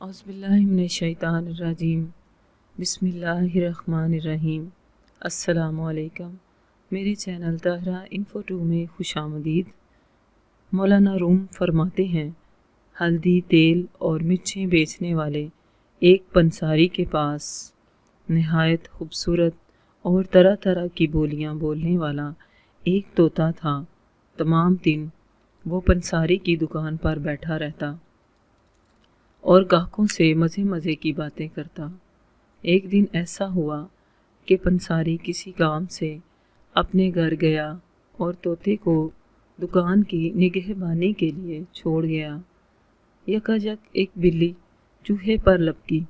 اعوذ باللہ من الشیطان الرجیم بسم اللہ الرحمن الرحیم۔ السلام علیکم، میرے چینل طاہرہ انفو 2 میں خوش آمدید۔ مولانا روم فرماتے ہیں، ہلدی، تیل اور مرچیں بیچنے والے ایک پنساری کے پاس نہایت خوبصورت اور طرح طرح کی بولیاں بولنے والا ایک طوطا تھا۔ تمام دن وہ پنساری کی دکان پر بیٹھا رہتا اور گاہکوں سے مزے مزے کی باتیں کرتا۔ ایک دن ایسا ہوا کہ پنساری کسی کام سے اپنے گھر گیا اور طوطے کو دکان کی نگہبانی کے لیے چھوڑ گیا۔ یکایک ایک بلی چوہے پر لپکی۔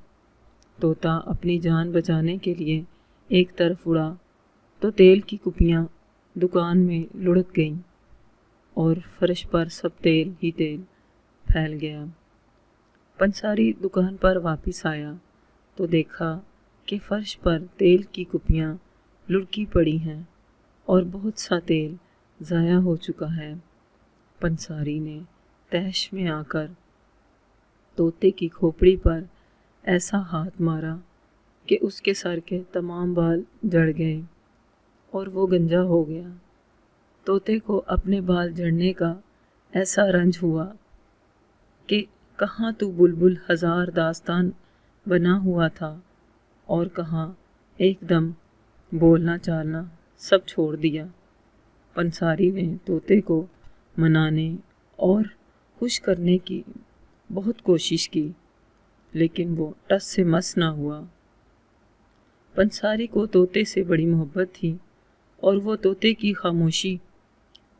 طوطا اپنی جان بچانے کے لیے ایک طرف اڑا تو تیل کی کپیاں دکان میں لڑک گئیں اور فرش پر سب تیل ہی تیل پھیل گیا۔ پنساری دکان پر واپس آیا تو دیکھا کہ فرش پر تیل کی کپیاں لڑکی پڑی ہیں اور بہت سا تیل ضائع ہو چکا ہے۔ پنساری نے طیش میں آ کر طوطے کی کھوپڑی پر ایسا ہاتھ مارا کہ اس کے سر کے تمام بال جھڑ گئے اور وہ گنجا ہو گیا۔ طوطے کو اپنے بال جھڑنے کا ایسا رنج ہوا کہ کہاں تو بلبل ہزار داستان بنا ہوا تھا اور کہاں ایک دم بولنا چالنا سب چھوڑ دیا۔ پنساری نے طوطے کو منانے اور خوش کرنے کی بہت کوشش کی، لیکن وہ ٹس سے مس نہ ہوا۔ پنساری کو طوطے سے بڑی محبت تھی اور وہ طوطے کی خاموشی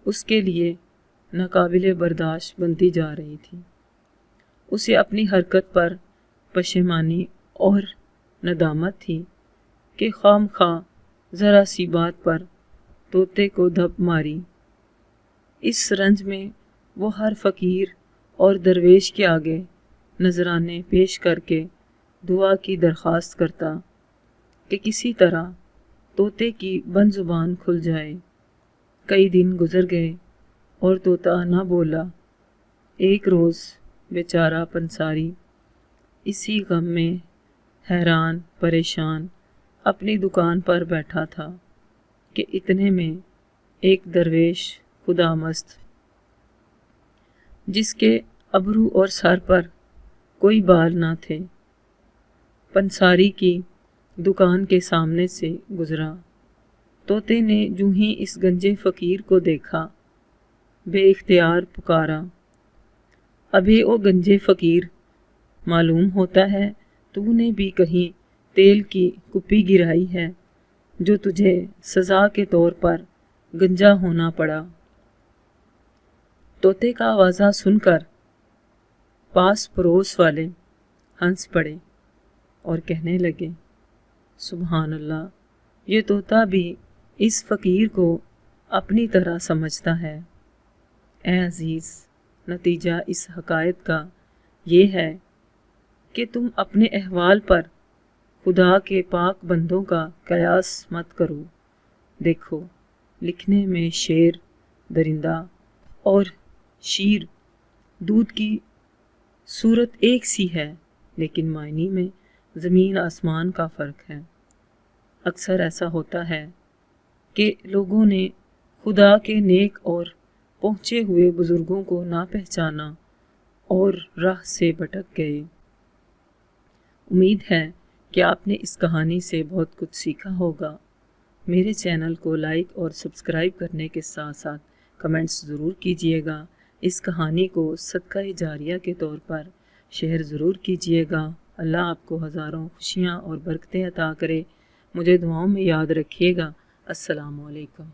اس کے لیے ناقابل برداشت بنتی جا رہی تھی۔ اسے اپنی حرکت پر پشیمانی اور ندامت تھی کہ خام خواہ ذرا سی بات پر طوطے کو دھپ ماری۔ اس رنج میں وہ ہر فقیر اور درویش کے آگے نذرانے پیش کر کے دعا کی درخواست کرتا کہ کسی طرح طوطے کی بند زبان کھل جائے۔ کئی دن گزر گئے اور طوطا نہ بولا۔ ایک روز بیچارہ پنساری اسی غم میں حیران پریشان اپنی دکان پر بیٹھا تھا کہ اتنے میں ایک درویش خدا مست، جس کے ابرو اور سر پر کوئی بال نہ تھے، پنساری کی دکان کے سامنے سے گزرا۔ طوطے نے جوں ہی اس گنجے فقیر کو دیکھا، بے اختیار پکارا، ابے او گنجے فقیر، معلوم ہوتا ہے تو نے بھی کہیں تیل کی کپی گرائی ہے جو تجھے سزا کے طور پر گنجا ہونا پڑا۔ طوطے کا آوازہ سن کر پاس پڑوس والے ہنس پڑے اور کہنے لگے، سبحان اللہ، یہ طوطا بھی اس فقیر کو اپنی طرح سمجھتا ہے۔ اے عزیز، نتیجہ اس حکایت کا یہ ہے کہ تم اپنے احوال پر خدا کے پاک بندوں کا قیاس مت کرو۔ دیکھو، لکھنے میں شیر، درندہ اور شیر دودھ کی صورت ایک سی ہے، لیکن معنی میں زمین آسمان کا فرق ہے۔ اکثر ایسا ہوتا ہے کہ لوگوں نے خدا کے نیک اور پہنچے ہوئے بزرگوں کو نہ پہچانا اور راہ سے بھٹک گئے۔ امید ہے کہ آپ نے اس کہانی سے بہت کچھ سیکھا ہوگا۔ میرے چینل کو لائک اور سبسکرائب کرنے کے ساتھ ساتھ کمنٹس ضرور کیجیے گا۔ اس کہانی کو صدقہ جاریہ کے طور پر شیئر ضرور کیجیے گا۔ اللہ آپ کو ہزاروں خوشیاں اور برکتیں عطا کرے۔ مجھے دعاؤں میں یاد رکھیے گا۔ السلام علیکم۔